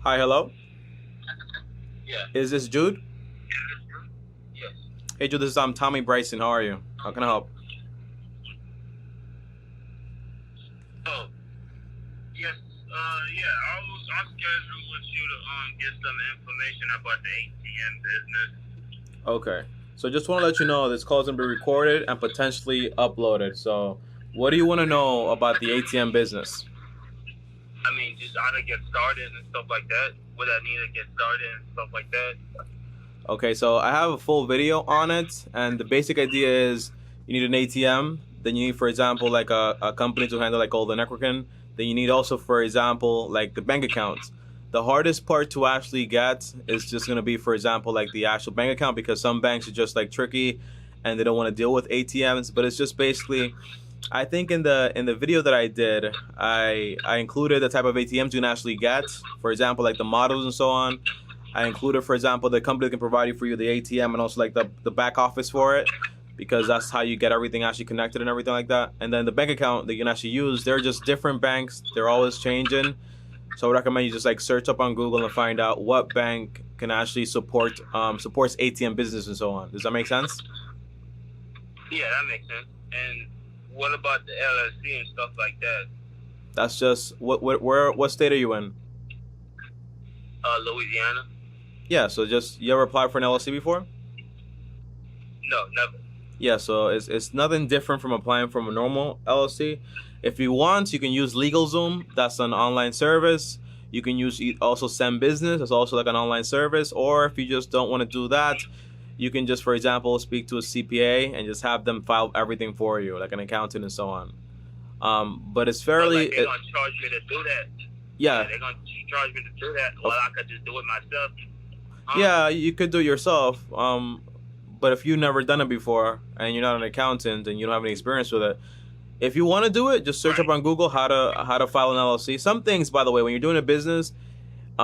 Hi, hello. Yeah. Is this Jude? Yes. Hey, Jude, this is Tommy Bryson. How are you? How can I help? Oh, yes. Yeah. I'm scheduled with you to get some information about the ATM business. Okay. So just want to let you know this call is going to be recorded and potentially uploaded. So what do you want to know about the ATM business? I mean, just how to get started and stuff like that. What I need to get started and stuff like that. Okay, so I have a full video on it, and the basic idea is you need an ATM. Then you need, for example, like a company to handle like all the networking. Then you need also, for example, like the bank accounts. The hardest part to actually get is just going to be, for example, like the actual bank account, because some banks are just like tricky and they don't want to deal with ATMs. But it's just basically, I think in the video that I did, I included the type of ATMs you can actually get. For example, like the models and so on. I included, for example, the company can provide you for you the ATM and also like the back office for it, because that's how you get everything actually connected and everything like that. And then the bank account that you can actually use, they're just different banks. They're always changing. So I would recommend you just like search up on Google and find out what bank can actually supports ATM business and so on. Does that make sense? Yeah, that makes sense. And what about the LLC and stuff like that? That's just what state are you in? Louisiana. Yeah, so just you ever applied for an LLC before? No, never. Yeah, so it's nothing different from applying from a normal LLC. If you want, you can use LegalZoom. That's an online service. You can use also Send Business. That's also like an online service. Or if you just don't want to do that, you can just, for example, speak to a CPA and just have them file everything for you, like an accountant and so on. But it's fairly... Like they're going to charge me to do that. Yeah. They're going to charge me to do that. Well, I could just do it myself. Yeah, you could do it yourself. But if you've never done it before and you're not an accountant and you don't have any experience with it, if you want to do it, just search up on Google how to file an LLC. Some things, by the way, when you're doing a business,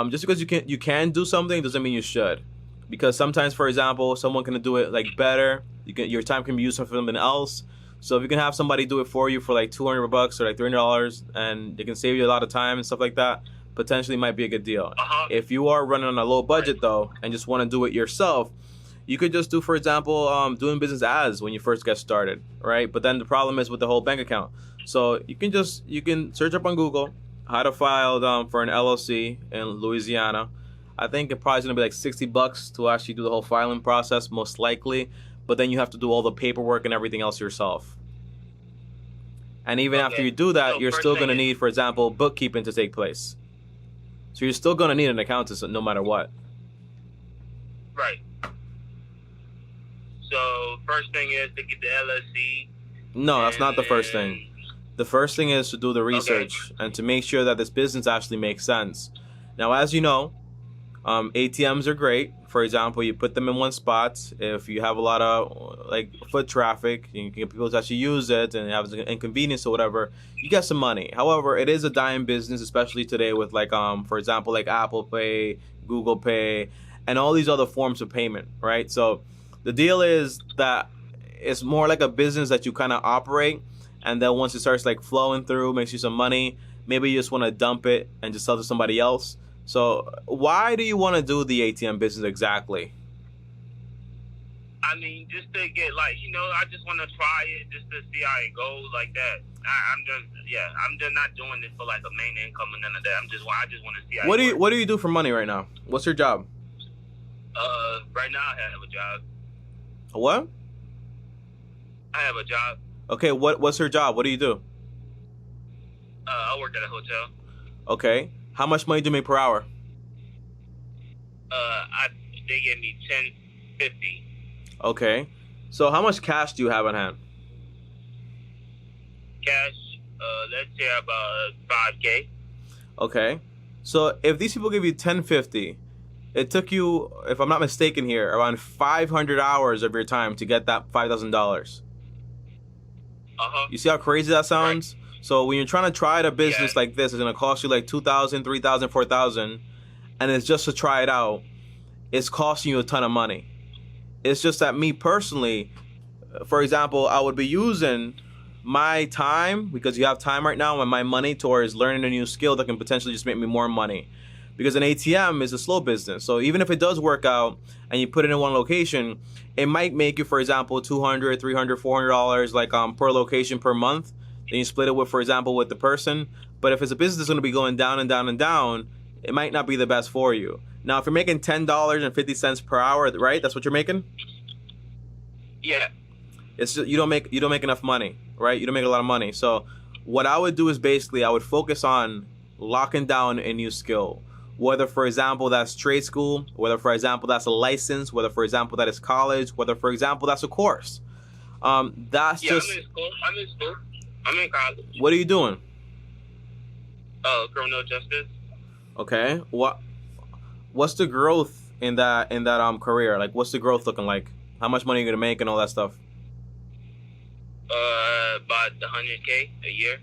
just because you can do something doesn't mean you should. Because sometimes, for example, someone can do it like better. Your time can be used for something else. So if you can have somebody do it for you for like $200 or like $300, and it can save you a lot of time and stuff like that, potentially might be a good deal. If you are running on a low budget though and just want to do it yourself, you could just do, for example, doing business ads when you first get started, right? But then the problem is with the whole bank account. So you can search up on Google how to file for an LLC in Louisiana. I think it probably is gonna be like $60 to actually do the whole filing process, most likely. But then you have to do all the paperwork and everything else yourself. And even after you do that, you're still gonna need, for example, bookkeeping to take place. So you're still gonna need an accountant no matter what. Right. So first thing is to get the LLC. No, that's not the first thing. The first thing is to do the research and to make sure that this business actually makes sense. Now, as you know, ATMs are great. For example, you put them in one spot. If you have a lot of like foot traffic, you can get people to actually use it and have inconvenience or whatever, you get some money. However, it is a dying business, especially today with like for example, like Apple Pay, Google Pay, and all these other forms of payment, right? So the deal is that it's more like a business that you kind of operate, and then once it starts like flowing through, makes you some money, maybe you just want to dump it and just sell to somebody else. So why do you want to do the ATM business exactly? I mean, just to get like, I just want to try it just to see how it goes like that. I'm just not doing this for like a main income and none of that. I just want to see how What do you do for money right now? What's your job? Right now I have a job. What? I have a job. Okay, what's her job? What do you do? I work at a hotel. Okay. How much money do you make per hour? They give me $10.50. Okay. So how much cash do you have on hand? Cash, let's say about $5K. Okay. So if these people give you $10.50, it took you, if I'm not mistaken here, around 500 hours of your time to get that $5,000. You see how crazy that sounds? Right. So when you're trying to try a business like this, it's going to cost you like $2,000, $3,000, $4,000, and it's just to try it out. It's costing you a ton of money. It's just that me personally, for example, I would be using my time, because you have time right now, and my money towards learning a new skill that can potentially just make me more money. because an ATM is a slow business. So even if it does work out and you put it in one location, it might make you, for example, $200, $300, $400 like per location per month. Then you split it with, for example, with the person. But if it's a business that's going to be going down and down and down, it might not be the best for you. Now, if you're making $10.50 per hour, right? That's what you're making? Yeah. It's just, you don't make enough money, right? You don't make a lot of money. So what I would do is basically I would focus on locking down a new skill. Whether, for example, that's trade school, whether, for example, that's a license, whether, for example, that is college, whether, for example, that's a course. That's just... I'm in school. I'm in college. What are you doing? Criminal justice. Okay. What's the growth in that career? Like, what's the growth looking like? How much money are you gonna make and all that stuff? About $100K a year.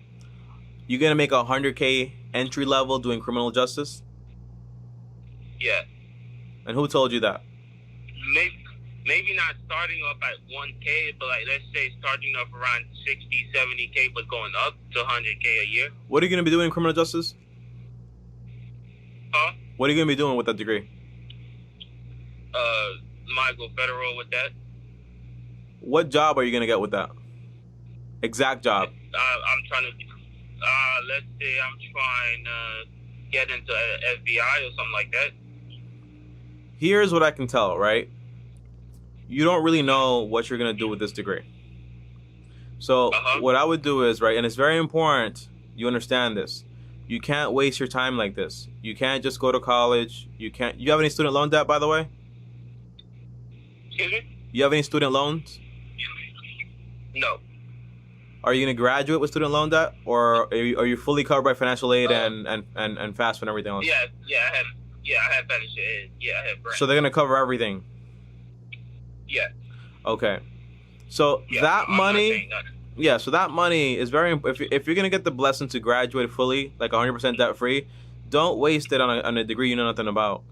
You're gonna make $100K entry level doing criminal justice? Yeah. And who told you that? Maybe not starting up at 1K, but like let's say starting up around 60, 70K, but going up to 100K a year. What are you gonna be doing in criminal justice? Huh? What are you gonna be doing with that degree? Might go federal with that. What job are you gonna get with that? Exact job. I'm trying to. Let's say I'm trying to get into FBI or something like that. Here's what I can tell, right? You don't really know what you're gonna do with this degree. So what I would do is, right, and it's very important you understand this. You can't waste your time like this. You can't just go to college. You have any student loan debt, by the way? Excuse me? You have any student loans? No. Are you gonna graduate with student loan debt, or are you fully covered by financial aid and FAFSA and everything else? I have financial aid. Yeah, I have grants. So they're gonna cover everything. Yeah. Okay. So that money. Yeah, so that money is very important. If you're going to get the blessing to graduate fully, like 100% debt free, don't waste it on a degree you know nothing about.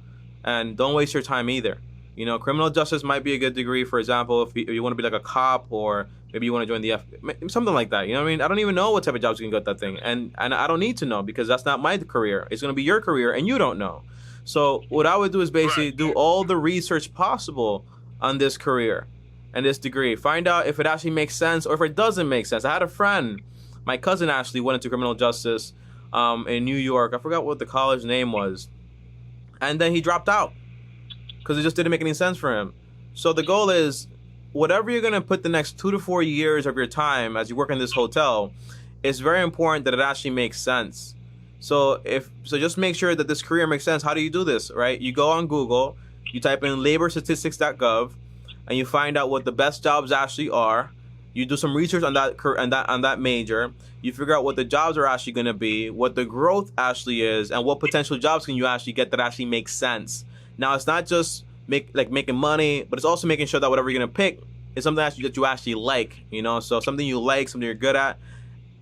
And don't waste your time either. You know, criminal justice might be a good degree, for example, if you want to be like a cop, or maybe you want to join the something like that. You know what I mean? I don't even know what type of jobs you can get with that thing. And I don't need to know, because that's not my career. It's going to be your career, and you don't know. So what I would do is basically do all the research possible on this career and this degree. Find out if it actually makes sense or if it doesn't make sense. I had a friend, my cousin actually went into criminal justice in New York. I forgot what the college name was. And then he dropped out because it just didn't make any sense for him. So the goal is, whatever you're going to put the next 2 to 4 years of your time as you work in this hotel, it's very important that it actually makes sense. So just make sure that this career makes sense. How do you do this, right? You go on Google, you type in laborstatistics.gov, and you find out what the best jobs actually are. You do some research on that major. You figure out what the jobs are actually going to be, what the growth actually is, and what potential jobs can you actually get that actually make sense. Now, it's not just making money, but it's also making sure that whatever you're going to pick is something that you actually like. You know, so something you like, something you're good at,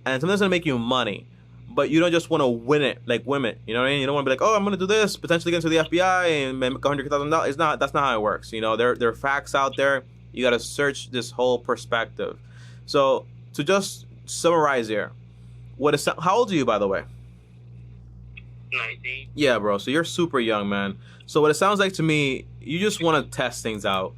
and something that's going to make you money. But you don't just want to win it, like women. You know what I mean? You don't want to be like, oh, I'm going to do this, potentially get into the FBI and make $100,000. That's not how it works. You know, there are facts out there. You got to search this whole perspective. So to just summarize here, how old are you, by the way? 19. Yeah, bro. So you're super young, man. So what it sounds like to me, you just want to test things out.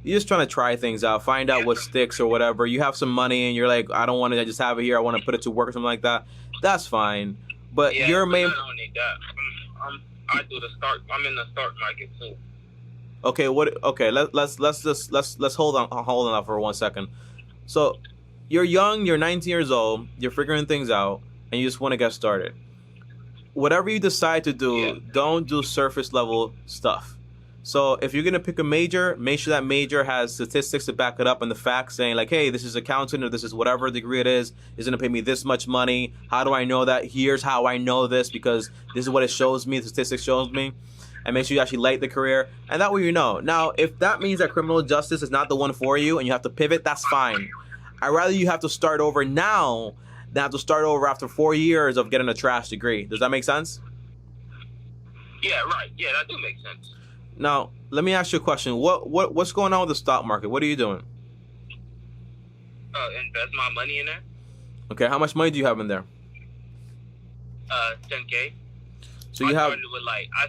You're just trying to try things out, find out what sticks or whatever. You have some money and you're like, I don't want to just have it here. I want to put it to work or something like that. That's fine. But your main... I don't need that. I do the start. I'm in the start market too. Okay, let's hold on for 1 second. So you're young, you're 19 years old, you're figuring things out, and you just want to get started. Whatever you decide to do, don't do surface level stuff. So if you're going to pick a major, make sure that major has statistics to back it up and the facts saying like, hey, this is accounting or this is whatever degree it is going to pay me this much money. How do I know that? Here's how I know this, because this is what it shows me, the statistics shows me. And make sure you actually like the career. And that way you know. Now, if that means that criminal justice is not the one for you and you have to pivot, that's fine. I'd rather you have to start over now than have to start over after 4 years of getting a trash degree. Does that make sense? Yeah, right. Yeah, that do make sense. Now, let me ask you a question. What's going on with the stock market? What are you doing? Invest my money in there. Okay, how much money do you have in there? 10K. So you have. I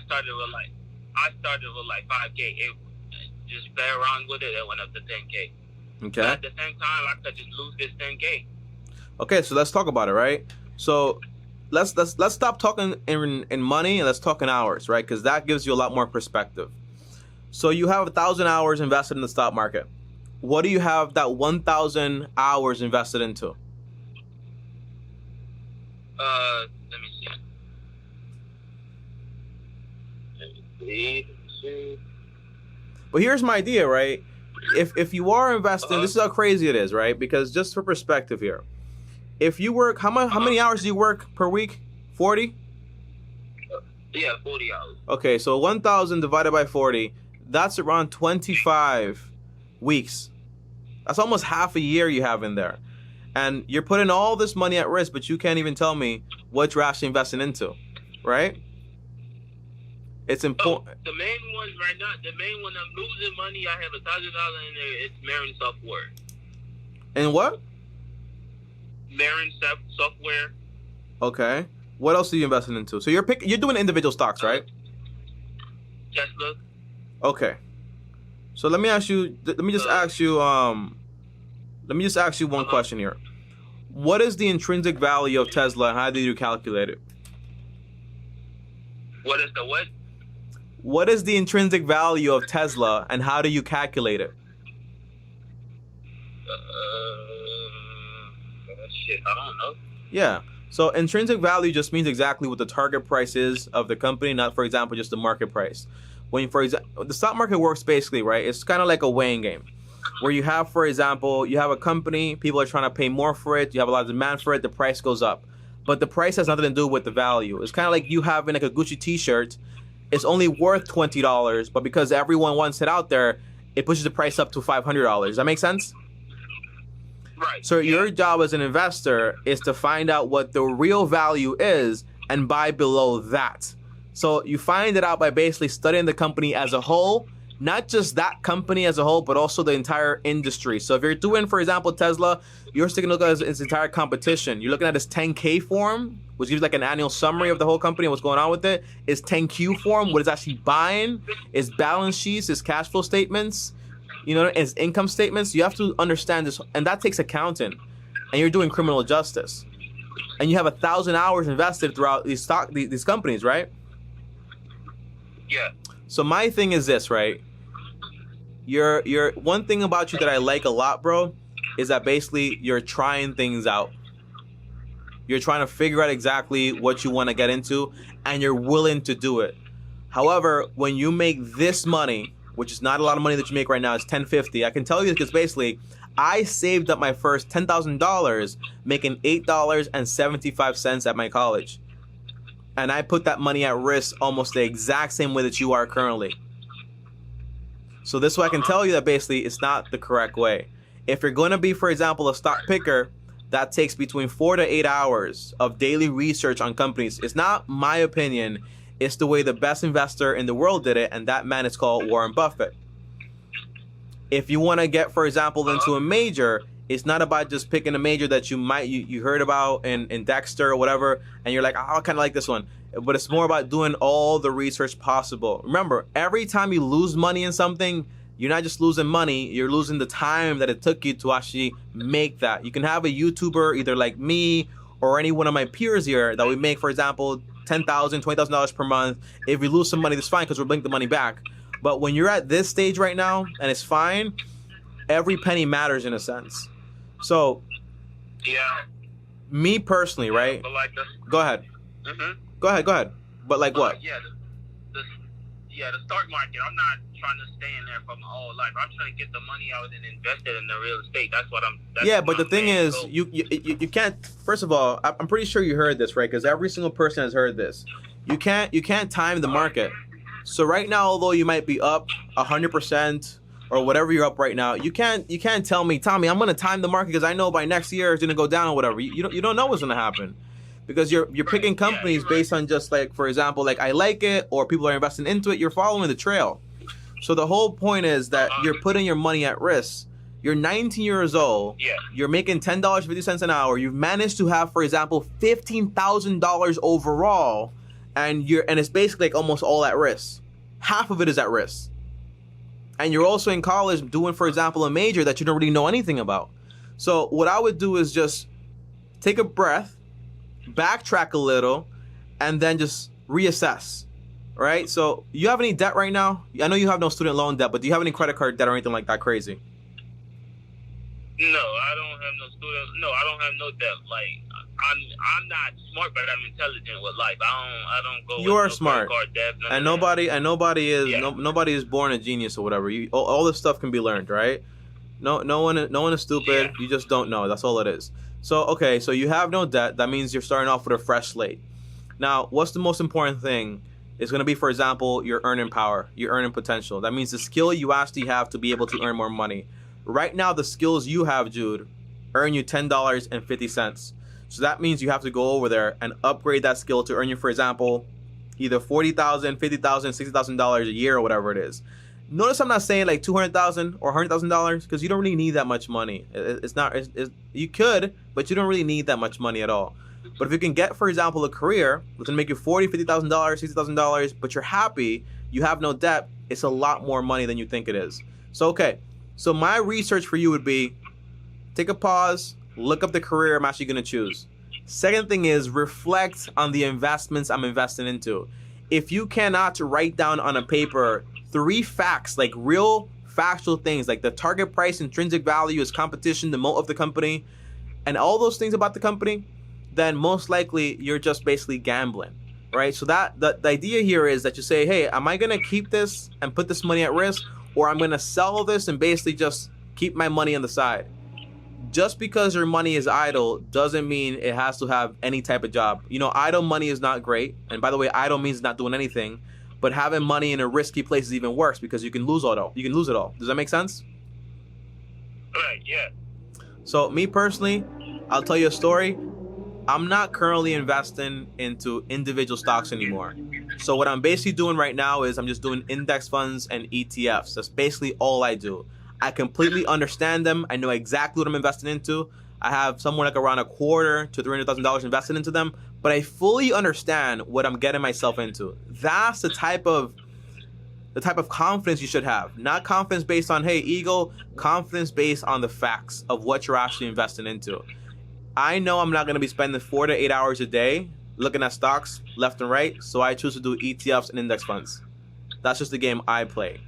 started with like 5K. It just play around with it. It went up to 10K. Okay. But at the same time, I could just lose this 10K. Okay, so let's talk about it, right? So let's stop talking in money and let's talk in hours, right? Because that gives you a lot more perspective. So you have 1,000 hours invested in the stock market. What do you have that 1,000 hours invested into? Let me see. But here's my idea, right? If you are investing, this is how crazy it is, right? Because just for perspective here, if you work, how many hours do you work per week? 40? Yeah, 40 hours. Okay, so 1,000 divided by 40, that's around 25 weeks. That's almost half a year you have in there. And you're putting all this money at risk, but you can't even tell me what you're actually investing into, right? It's important. The main one right now, the main one I'm losing money, I have $1,000 in there. It's Marin Software. And what? Marin Software. Okay. What else are you investing into? So you're doing individual stocks, right? Tesla. Okay. So let me ask you. Let me just ask you one question here. What is the intrinsic value of Tesla, and how do you calculate it? What is the what? What is the intrinsic value of Tesla, and how do you calculate it? Shit, I don't know. Yeah. So intrinsic value just means exactly what the target price is of the company, not, for example, just the market price. When, for example, the stock market works basically, right? It's kind of like a weighing game, where you have, for example, you have a company, people are trying to pay more for it, you have a lot of demand for it, the price goes up. But the price has nothing to do with the value. It's kind of like you having like a Gucci t-shirt. It's only worth $20, but because everyone wants it out there, it pushes the price up to $500. Does that make sense? Right. So your job as an investor is to find out what the real value is and buy below that. So you find it out by basically studying the company as a whole, not just that company as a whole, but also the entire industry. So if you're doing, for example, Tesla, you're taking a look at its entire competition. You're looking at its 10K form, which gives like an annual summary of the whole company and what's going on with it. Its 10Q form, what it's actually buying, its balance sheets, its cash flow statements, you know, its income statements. You have to understand this, and that takes accounting. And you're doing criminal justice. And you have 1,000 hours invested throughout these companies, right? Yeah. So my thing is this, right? You're one thing about you that I like a lot, bro, is that basically you're trying things out. You're trying to figure out exactly what you want to get into, and you're willing to do it. However, when you make this money, which is not a lot of money that you make right now, it's $10.50. I can tell you because basically I saved up my first $10,000 making $8.75 at my college. And I put that money at risk almost the exact same way that you are currently. So this way I can tell you that basically it's not the correct way. If you're going to be, for example, a stock picker, that takes between 4 to 8 hours of daily research on companies. It's not my opinion. It's the way the best investor in the world did it, and that man is called Warren Buffett. If you want to get, for example, into a major, it's not about just picking a major that you heard about in Dexter or whatever, and you're like, oh, I kind of like this one. But it's more about doing all the research possible. Remember, every time you lose money in something, you're not just losing money, you're losing the time that it took you to actually make that. You can have a YouTuber, either like me or any one of my peers here, that we make, for example, $10,000, $20,000 per month. If we lose some money, that's fine because we'll bring the money back. But when you're at this stage right now, and it's fine, every penny matters in a sense. So, yeah, me personally, right? But like go ahead. Go ahead. But like what? The stock market, I'm not trying to stay in there for my whole life. I'm trying to get the money out and invest it in the real estate. That's what I'm. But the thing is, you can't. First of all, I'm pretty sure you heard this, right? Because every single person has heard this. You can't time the market. So right now, although you might be up 100% or whatever you're up right now, you can't tell me, Tommy, I'm gonna time the market because I know by next year it's gonna go down or whatever. You don't know what's gonna happen. Because you're picking companies based on just like, for example, like I like it or people are investing into it. You're following the trail. So the whole point is that you're putting your money at risk. You're 19 years old. Yeah. You're making $10.50 an hour. You've managed to have, for example, $15,000 overall. and it's basically like almost all at risk. Half of it is at risk. And you're also in college doing, for example, a major that you don't really know anything about. So what I would do is just take a breath, backtrack a little, and then just reassess, right? So you have any debt right now? I know you have no student loan debt, but do you have any credit card debt or anything like that crazy? No, I don't have no student. No, I don't have no debt. Like I'm not smart, but I'm intelligent with life. I don't go. You with are no smart, credit card debt, and nobody is nobody is born a genius or whatever. All this stuff can be learned, right? No one is stupid. Yeah. You just don't know. That's all it is. So okay, so you have no debt. That means you're starting off with a fresh slate. Now, what's the most important thing? It's going to be, for example, your earning power, your earning potential. That means the skill you actually have to be able to earn more money. Right now, the skills you have, Jude, earn you $10.50. So that means you have to go over there and upgrade that skill to earn you, for example, either $40,000, $50,000, $60,000 a year or whatever it is. Notice I'm not saying like $200,000 or $100,000 because you don't really need that much money. You could, but you don't really need that much money at all. But if you can get, for example, a career that's gonna make you $40,000, $50,000, $60,000, but you're happy, you have no debt, it's a lot more money than you think it is. So okay, so my research for you would be, take a pause, look up the career I'm actually gonna choose. Second thing is reflect on the investments I'm investing into. If you cannot write down on a paper 3 facts, like real factual things, like the target price, intrinsic value, its competition, the moat of the company, and all those things about the company, then most likely you're just basically gambling, right? So the idea here is that you say, hey, am I gonna keep this and put this money at risk, or I'm gonna sell this and basically just keep my money on the side? Just because your money is idle doesn't mean it has to have any type of job. You know, idle money is not great. And by the way, idle means not doing anything. But having money in a risky place is even worse because you can lose it all. You can lose it all. Does that make sense? Right, yeah. So me personally, I'll tell you a story. I'm not currently investing into individual stocks anymore. So what I'm basically doing right now is I'm just doing index funds and ETFs. That's basically all I do. I completely understand them. I know exactly what I'm investing into. I have somewhere like around $250,000 to $300,000 invested into them, but I fully understand what I'm getting myself into. That's the type of confidence you should have. Not confidence based on, hey, ego, confidence based on the facts of what you're actually investing into. I know I'm not going to be spending 4 to 8 hours a day looking at stocks left and right, so I choose to do ETFs and index funds. That's just the game I play.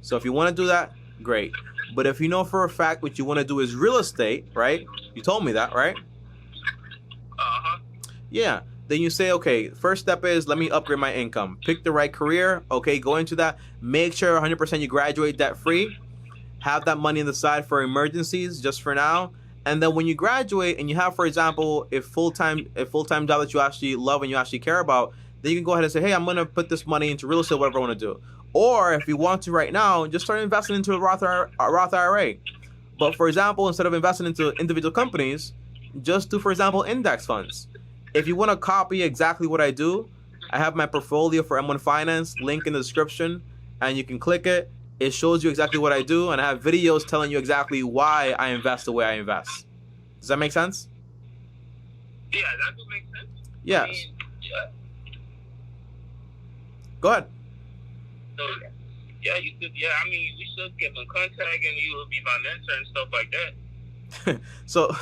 So if you want to do that, great. But if you know for a fact what you want to do is real estate, right? You told me that, right? Uh-huh. Yeah. Then you say, okay, first step is let me upgrade my income. Pick the right career. Okay, go into that. Make sure 100% you graduate debt-free. Have that money on the side for emergencies just for now. And then when you graduate and you have, for example, a full-time job that you actually love and you actually care about, then you can go ahead and say, hey, I'm going to put this money into real estate, whatever I want to do. Or if you want to right now, just start investing into a Roth IRA. But for example, instead of investing into individual companies, just do, for example, index funds. If you want to copy exactly what I do, I have my portfolio for M1 Finance, link in the description, and you can click it. It shows you exactly what I do, and I have videos telling you exactly why I invest the way I invest. Does that make sense? Yeah, that would make sense. Yes. I mean, yeah. Go ahead. So, yeah, you could. Yeah, I mean, we should get in contact, and you will be my mentor and stuff like that. So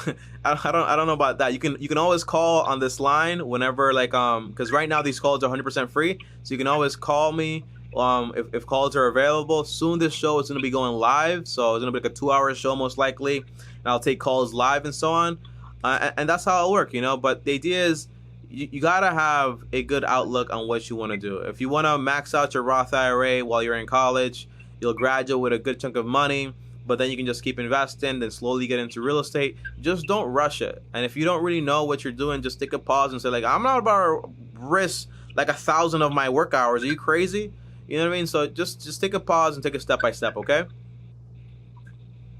I don't know about that. You can always call on this line whenever, like, because right now these calls are 100% free, so you can always call me if calls are available. Soon this show is going to be going live, so it's going to be like a 2-hour show most likely, and I'll take calls live and so on, and that's how it'll work, you know. But the idea is you gotta have a good outlook on what you want to do. If you want to max out your Roth IRA while you're in college, you'll graduate with a good chunk of money, but then you can just keep investing, then slowly get into real estate. Just don't rush it. And if you don't really know what you're doing, just take a pause and say, like, I'm not about to risk like 1,000 of my work hours. Are you crazy? You know what I mean? So just take a pause and take it step by step, okay?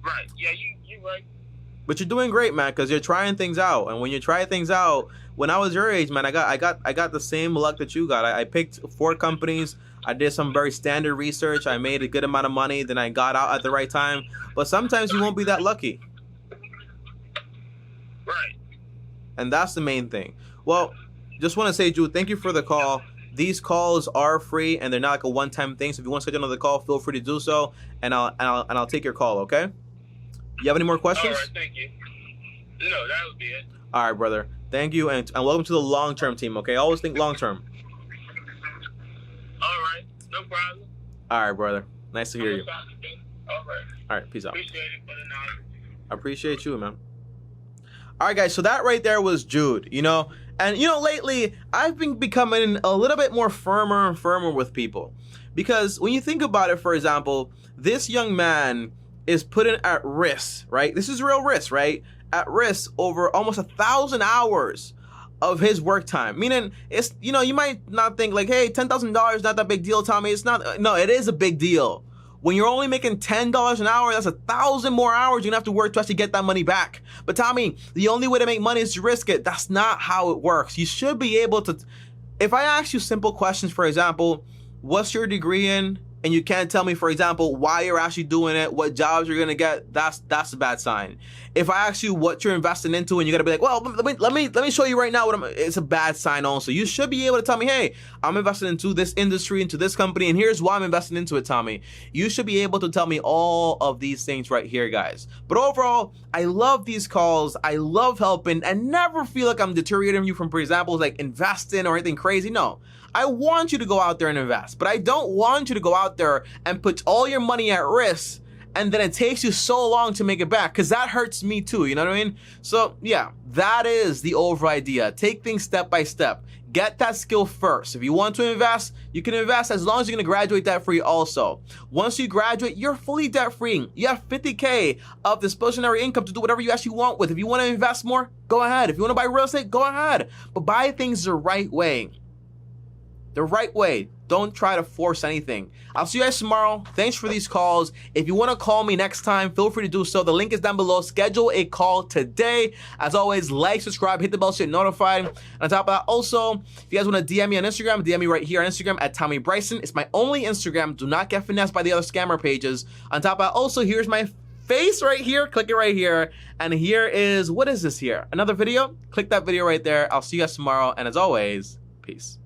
Right. Yeah, you're right. But you're doing great, man, because you're trying things out. And when you try things out, when I was your age, man, I got the same luck that you got. I picked 4 companies. I did some very standard research. I made a good amount of money. Then I got out at the right time. But sometimes you won't be that lucky. Right. And that's the main thing. Well, just want to say, Jude, thank you for the call. these calls are free and they're not like a one-time thing. So if you want to schedule another call, feel free to do so, and I'll take your call. Okay? You have any more questions? All right, thank you. No, that would be it. All right, brother. Thank you, and welcome to the long-term team. Okay, always think long-term. All right, no problem. All right, brother. Nice to hear you. All right. All right, peace out. Appreciate it for the knowledge. I appreciate you, man. All right, guys, so that right there was Jude, you know. And, you know, lately, I've been becoming a little bit more firmer and firmer with people. Because when you think about it, for example, this young man is put in at risk, right? This is real risk, right? At risk over almost 1,000 hours of his work time. Meaning, it's, you know, you might not think like, hey, $10,000 not that big deal, Tommy. It's not. No, it is a big deal. When you're only making $10 an hour, that's 1,000 more hours you're gonna have to work to actually get that money back. But Tommy, the only way to make money is to risk it. That's not how it works. You should be able to, if I ask you simple questions, for example, what's your degree in? And you can't tell me, for example, why you're actually doing it, what jobs you're gonna get, that's a bad sign. If I ask you what you're investing into and you gotta be like, well, let me show you right now what it's a bad sign also. You should be able to tell me, hey, I'm investing into this industry, into this company, and here's why I'm investing into it, Tommy. You should be able to tell me all of these things right here, guys. But overall, I love these calls. I love helping and never feel like I'm deteriorating you from, for example, like investing or anything crazy. No. I want you to go out there and invest, but I don't want you to go out there and put all your money at risk and then it takes you so long to make it back, because that hurts me too, you know what I mean? So yeah, that is the overall idea. Take things step by step. Get that skill first. If you want to invest, you can invest as long as you're gonna graduate debt free also. Once you graduate, you're fully debt free. You have 50K of disposable income to do whatever you actually want with. If you wanna invest more, go ahead. If you wanna buy real estate, go ahead. But buy things the right way. The right way. Don't try to force anything. I'll see you guys tomorrow. Thanks for these calls. If you want to call me next time, feel free to do so. The link is down below. Schedule a call today. As always, like, subscribe, hit the bell so you're notified. And on top of that, also, if you guys want to DM me on Instagram, DM me right here on Instagram at Tommy Bryson. It's my only Instagram. Do not get finessed by the other scammer pages. On top of that, also, here's my face right here. Click it right here. And here is, what is this here? Another video? Click that video right there. I'll see you guys tomorrow. And as always, peace.